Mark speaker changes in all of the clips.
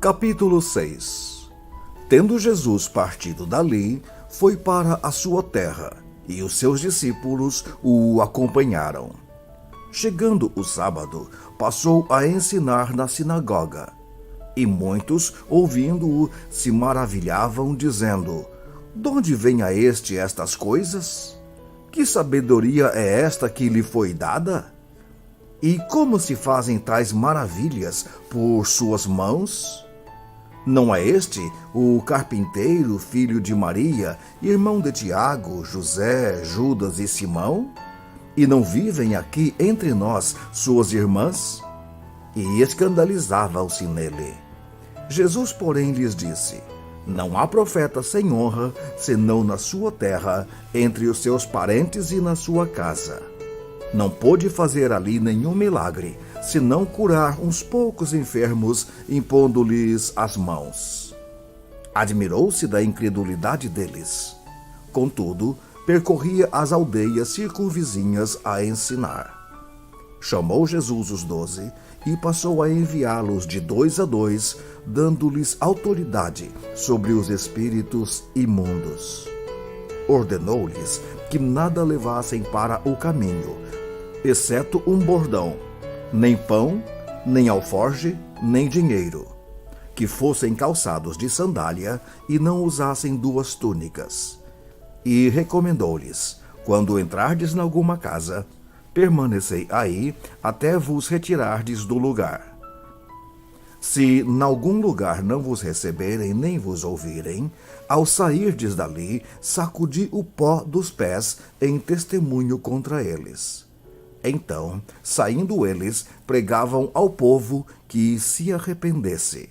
Speaker 1: Capítulo 6. Tendo Jesus partido dali, foi para a sua terra, e os seus discípulos o acompanharam. Chegando o sábado, passou a ensinar na sinagoga. E muitos, ouvindo-o, se maravilhavam, dizendo: "De onde vem a este estas coisas? Que sabedoria é esta que lhe foi dada? E como se fazem tais maravilhas por suas mãos? Não é este o carpinteiro, filho de Maria, irmão de Tiago, José, Judas e Simão? E não vivem aqui entre nós suas irmãs?" E escandalizavam-se nele. Jesus, porém, lhes disse: "Não há profeta sem honra, senão na sua terra, entre os seus parentes e na sua casa." Não pôde fazer ali nenhum milagre, senão curar uns poucos enfermos, impondo-lhes as mãos. Admirou-se da incredulidade deles. Contudo, percorria as aldeias circunvizinhas a ensinar. Chamou Jesus os 12 e passou a enviá-los de 2 a 2, dando-lhes autoridade sobre os espíritos imundos. Ordenou-lhes que nada levassem para o caminho, exceto um bordão, nem pão, nem alforge, nem dinheiro, que fossem calçados de sandália e não usassem 2 túnicas. E recomendou-lhes: "Quando entrardes em alguma casa, permanecei aí até vos retirardes do lugar. Se nalgum lugar não vos receberem nem vos ouvirem, ao sairdes dali, sacudi o pó dos pés em testemunho contra eles." Então, saindo eles, pregavam ao povo que se arrependesse.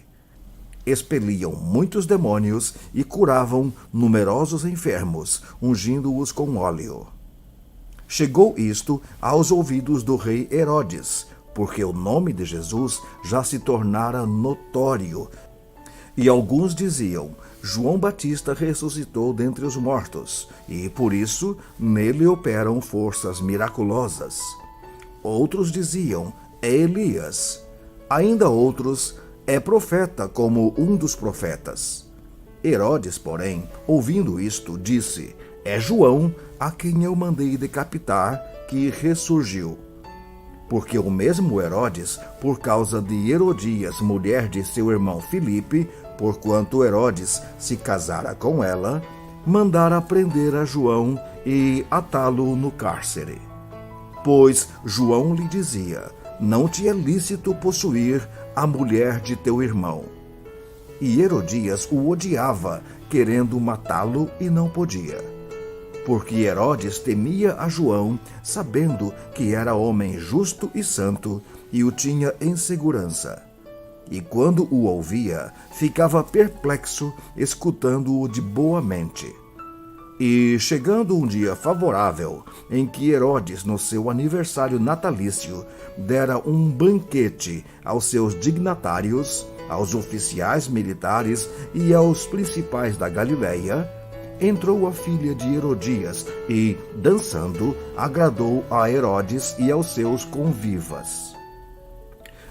Speaker 1: Expeliam muitos demônios e curavam numerosos enfermos, ungindo-os com óleo. Chegou isto aos ouvidos do rei Herodes, porque o nome de Jesus já se tornara notório. E alguns diziam: "João Batista ressuscitou dentre os mortos, e por isso nele operam forças miraculosas." Outros diziam: "É Elias." Ainda outros: "É profeta, como um dos profetas." Herodes, porém, ouvindo isto, disse: "É João, a quem eu mandei decapitar, que ressurgiu." Porque o mesmo Herodes, por causa de Herodias, mulher de seu irmão Filipe, porquanto Herodes se casara com ela, mandara prender a João e atá-lo no cárcere. Pois João lhe dizia: "Não te é lícito possuir a mulher de teu irmão." E Herodias o odiava, querendo matá-lo, e não podia. Porque Herodes temia a João, sabendo que era homem justo e santo, e o tinha em segurança. E quando o ouvia, ficava perplexo, escutando-o de boa mente. E chegando um dia favorável, em que Herodes, no seu aniversário natalício, dera um banquete aos seus dignatários, aos oficiais militares e aos principais da Galileia, entrou a filha de Herodias e, dançando, agradou a Herodes e aos seus convivas.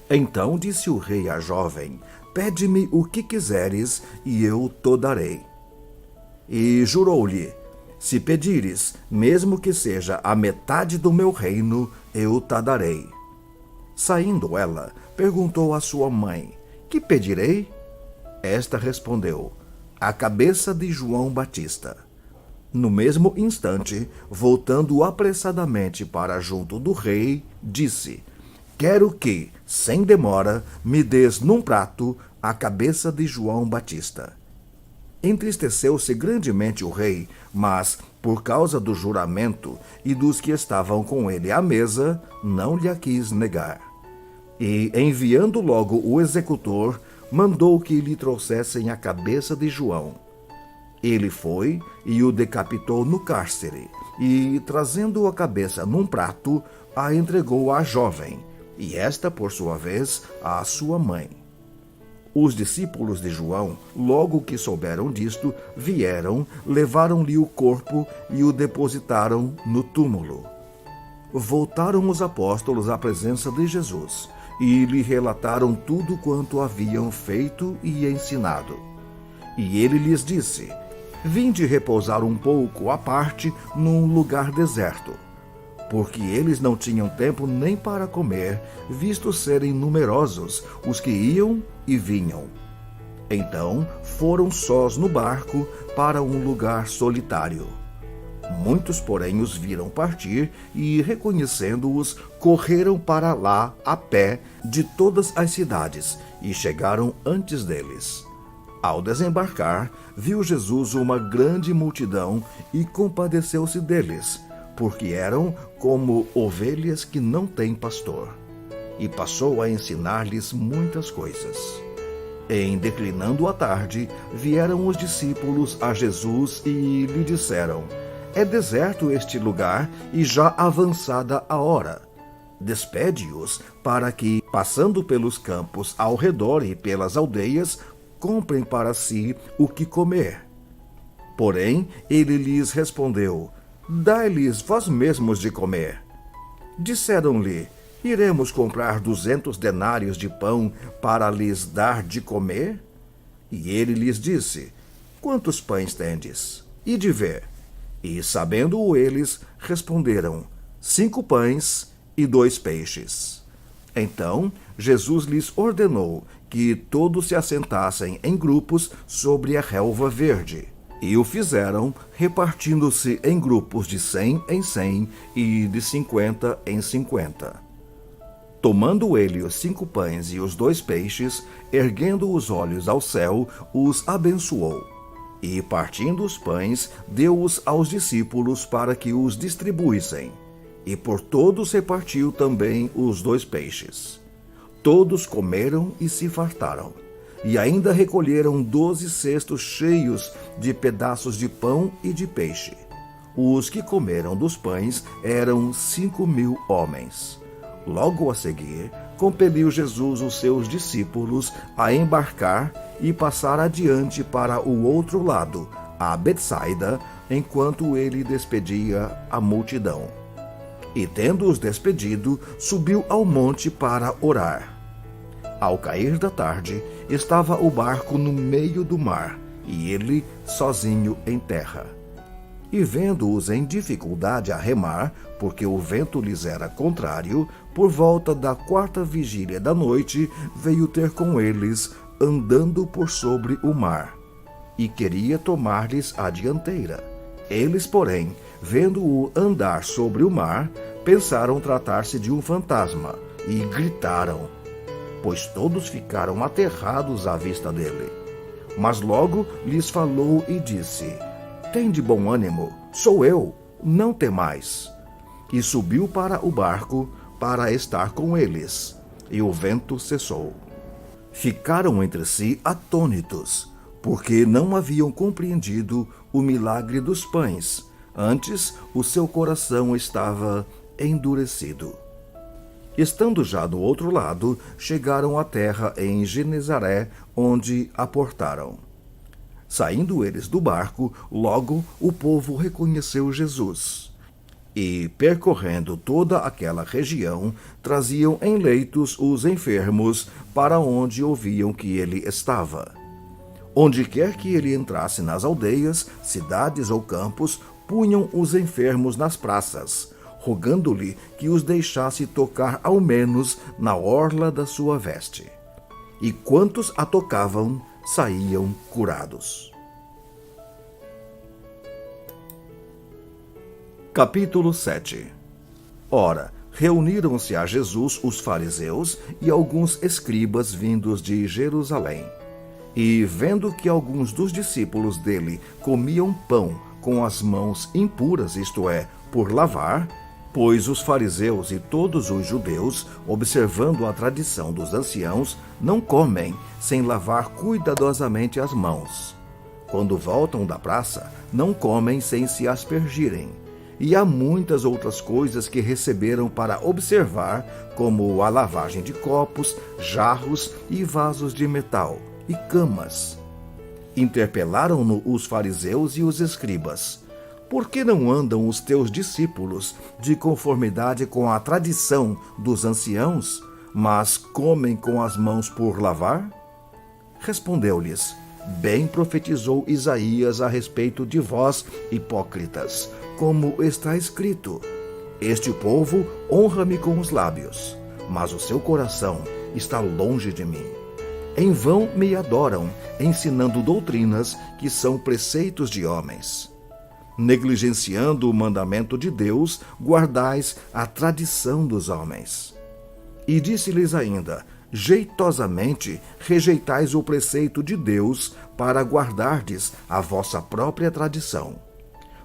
Speaker 1: Então disse o rei à jovem: "Pede-me o que quiseres, e eu to darei." E jurou-lhe: "Se pedires, mesmo que seja a metade do meu reino, eu te darei." Saindo ela, perguntou à sua mãe: "Que pedirei?" Esta respondeu: "A cabeça de João Batista." No mesmo instante, voltando apressadamente para junto do rei, disse: "Quero que, sem demora, me des num prato a cabeça de João Batista." Entristeceu-se grandemente o rei, mas, por causa do juramento e dos que estavam com ele à mesa, não lhe a quis negar. E, enviando logo o executor, mandou que lhe trouxessem a cabeça de João. Ele foi e o decapitou no cárcere, e, trazendo a cabeça num prato, a entregou à jovem, e esta, por sua vez, à sua mãe. Os discípulos de João, logo que souberam disto, vieram, levaram-lhe o corpo e o depositaram no túmulo. Voltaram os apóstolos à presença de Jesus, e lhe relataram tudo quanto haviam feito e ensinado. E ele lhes disse: Vinde repousar um pouco à parte num lugar deserto, porque eles não tinham tempo nem para comer, visto serem numerosos os que iam e vinham. Então foram sós no barco para um lugar solitário. Muitos, porém, os viram partir e, reconhecendo-os, correram para lá a pé de todas as cidades e chegaram antes deles. Ao desembarcar, viu Jesus uma grande multidão e compadeceu-se deles, porque eram como ovelhas que não têm pastor. E passou a ensinar-lhes muitas coisas. Em declinando a tarde, vieram os discípulos a Jesus e lhe disseram: É deserto este lugar e já avançada a hora. Despede-os para que, passando pelos campos ao redor e pelas aldeias, comprem para si o que comer. Porém, ele lhes respondeu: Dai-lhes vós mesmos de comer. Disseram-lhe: Iremos comprar 200 denários de pão para lhes dar de comer? E ele lhes disse: Quantos pães tendes? Ide ver. E, sabendo-o eles, responderam: 5 pães e 2 peixes. Então Jesus lhes ordenou que todos se assentassem em grupos sobre a relva verde. E o fizeram, repartindo-se em grupos de 100 em 100 e de 50 em 50. Tomando ele os 5 pães e os 2 peixes, erguendo os olhos ao céu, os abençoou. E, partindo os pães, deu-os aos discípulos para que os distribuíssem. E por todos repartiu também os 2 peixes. Todos comeram e se fartaram. E ainda recolheram 12 cestos cheios de pedaços de pão e de peixe. Os que comeram dos pães eram 5.000 homens. Logo a seguir, compeliu Jesus os seus discípulos a embarcar e passar adiante para o outro lado, a Betsaida, enquanto ele despedia a multidão. E, tendo-os despedido, subiu ao monte para orar. Ao cair da tarde, estava o barco no meio do mar, e ele sozinho em terra. E vendo-os em dificuldade a remar, porque o vento lhes era contrário, por volta da 4ª vigília da noite, veio ter com eles, andando por sobre o mar, e queria tomar-lhes a dianteira. Eles, porém, vendo-o andar sobre o mar, pensaram tratar-se de um fantasma, e gritaram, pois todos ficaram aterrados à vista dele. Mas logo lhes falou e disse: Tende bom ânimo, sou eu, não temais. E subiu para o barco para estar com eles, e o vento cessou. Ficaram entre si atônitos, porque não haviam compreendido o milagre dos pães, antes o seu coração estava endurecido. Estando já do outro lado, chegaram à terra em Genezaré, onde aportaram. Saindo eles do barco, logo o povo reconheceu Jesus. E, percorrendo toda aquela região, traziam em leitos os enfermos para onde ouviam que ele estava. Onde quer que ele entrasse nas aldeias, cidades ou campos, punham os enfermos nas praças, rogando-lhe que os deixasse tocar ao menos na orla da sua veste. E quantos a tocavam, saíam curados. Capítulo 7. Ora, reuniram-se a Jesus os fariseus e alguns escribas vindos de Jerusalém. E, vendo que alguns dos discípulos dele comiam pão com as mãos impuras, isto é, por lavar, pois os fariseus e todos os judeus, observando a tradição dos anciãos, não comem sem lavar cuidadosamente as mãos. Quando voltam da praça, não comem sem se aspergirem. E há muitas outras coisas que receberam para observar, como a lavagem de copos, jarros e vasos de metal, e camas. Interpelaram-no os fariseus e os escribas: Por que não andam os teus discípulos de conformidade com a tradição dos anciãos, mas comem com as mãos por lavar? Respondeu-lhes: Bem profetizou Isaías a respeito de vós, hipócritas, como está escrito: Este povo honra-me com os lábios, mas o seu coração está longe de mim. Em vão me adoram, ensinando doutrinas que são preceitos de homens. Negligenciando o mandamento de Deus, guardais a tradição dos homens. E disse-lhes ainda: Jeitosamente rejeitais o preceito de Deus para guardardes a vossa própria tradição.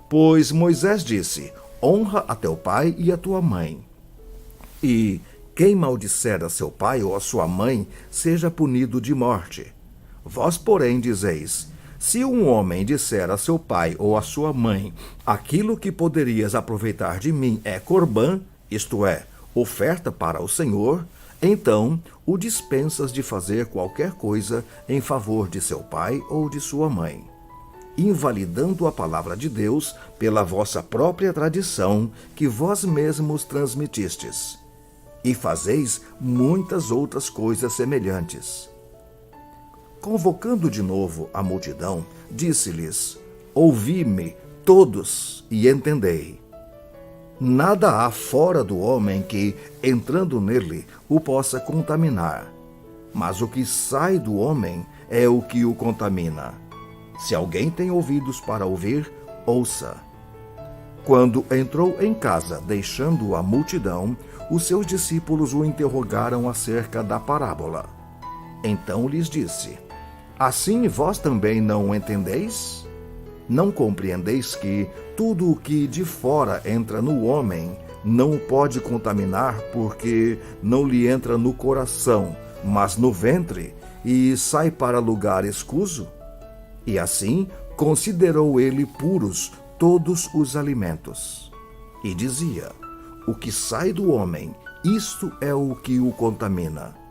Speaker 1: Pois Moisés disse: Honra a teu pai e a tua mãe. E quem maldisser a seu pai ou a sua mãe, seja punido de morte. Vós, porém, dizeis: Se um homem disser a seu pai ou a sua mãe, aquilo que poderias aproveitar de mim é corbã, isto é, oferta para o Senhor, então o dispensas de fazer qualquer coisa em favor de seu pai ou de sua mãe, invalidando a palavra de Deus pela vossa própria tradição que vós mesmos transmitistes. E fazeis muitas outras coisas semelhantes. Convocando de novo a multidão, disse-lhes: Ouvi-me todos e entendei. Nada há fora do homem que, entrando nele, o possa contaminar. Mas o que sai do homem é o que o contamina. Se alguém tem ouvidos para ouvir, ouça. Quando entrou em casa, deixando a multidão, os seus discípulos o interrogaram acerca da parábola. Então lhes disse: Assim vós também não entendeis? Não compreendeis que tudo o que de fora entra no homem não o pode contaminar, porque não lhe entra no coração, mas no ventre, e sai para lugar escuso? E assim considerou ele puros todos os alimentos. E dizia: O que sai do homem, isto é o que o contamina.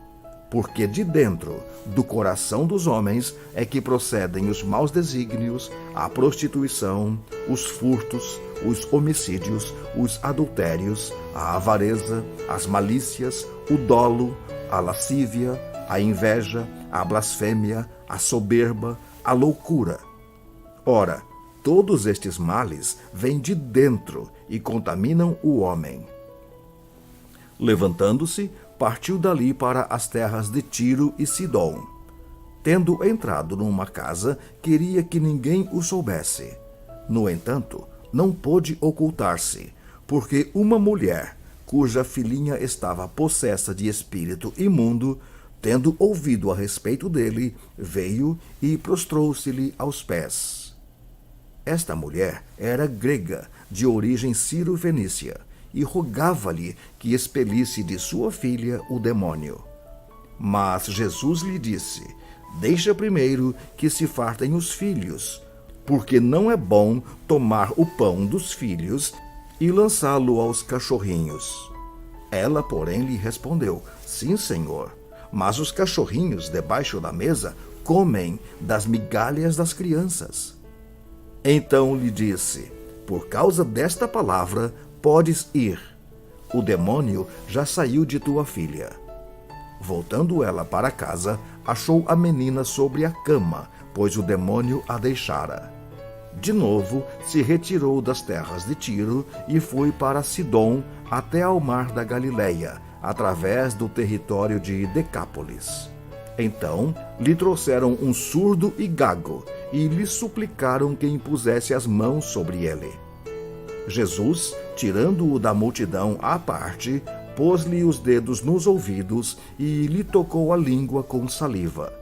Speaker 1: Porque de dentro do coração dos homens é que procedem os maus desígnios, a prostituição, os furtos, os homicídios, os adultérios, a avareza, as malícias, o dolo, a lascívia, a inveja, a blasfêmia, a soberba, a loucura. Ora, todos estes males vêm de dentro e contaminam o homem. Levantando-se, partiu dali para as terras de Tiro e Sidom. Tendo entrado numa casa, queria que ninguém o soubesse. No entanto, não pôde ocultar-se, porque uma mulher, cuja filhinha estava possessa de espírito imundo, tendo ouvido a respeito dele, veio e prostrou-se-lhe aos pés. Esta mulher era grega, de origem sírio-fenícia, e rogava-lhe que expelisse de sua filha o demônio. Mas Jesus lhe disse: Deixa primeiro que se fartem os filhos, porque não é bom tomar o pão dos filhos e lançá-lo aos cachorrinhos. Ela, porém, lhe respondeu: Sim, Senhor, mas os cachorrinhos debaixo da mesa comem das migalhas das crianças. Então lhe disse: Por causa desta palavra, podes ir. O demônio já saiu de tua filha. Voltando ela para casa, achou a menina sobre a cama, pois o demônio a deixara. De novo, se retirou das terras de Tiro e foi para Sidom até ao mar da Galileia, através do território de Decápolis. Então lhe trouxeram um surdo e gago e lhe suplicaram que impusesse as mãos sobre ele. Jesus, tirando-o da multidão à parte, pôs-lhe os dedos nos ouvidos e lhe tocou a língua com saliva.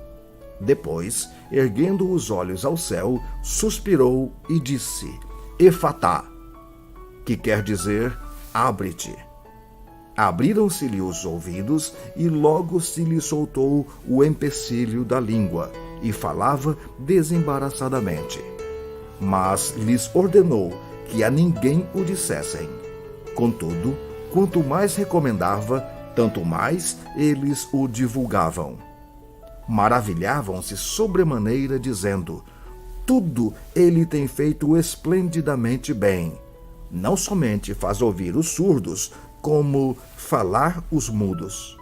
Speaker 1: Depois, erguendo os olhos ao céu, suspirou e disse: Efatá, que quer dizer, abre-te. Abriram-se-lhe os ouvidos e logo se lhe soltou o empecilho da língua e falava desembaraçadamente. Mas lhes ordenou que a ninguém o dissessem. Contudo, quanto mais recomendava, tanto mais eles o divulgavam. Maravilhavam-se sobremaneira, dizendo: Tudo ele tem feito esplendidamente bem. Não somente faz ouvir os surdos, como falar os mudos.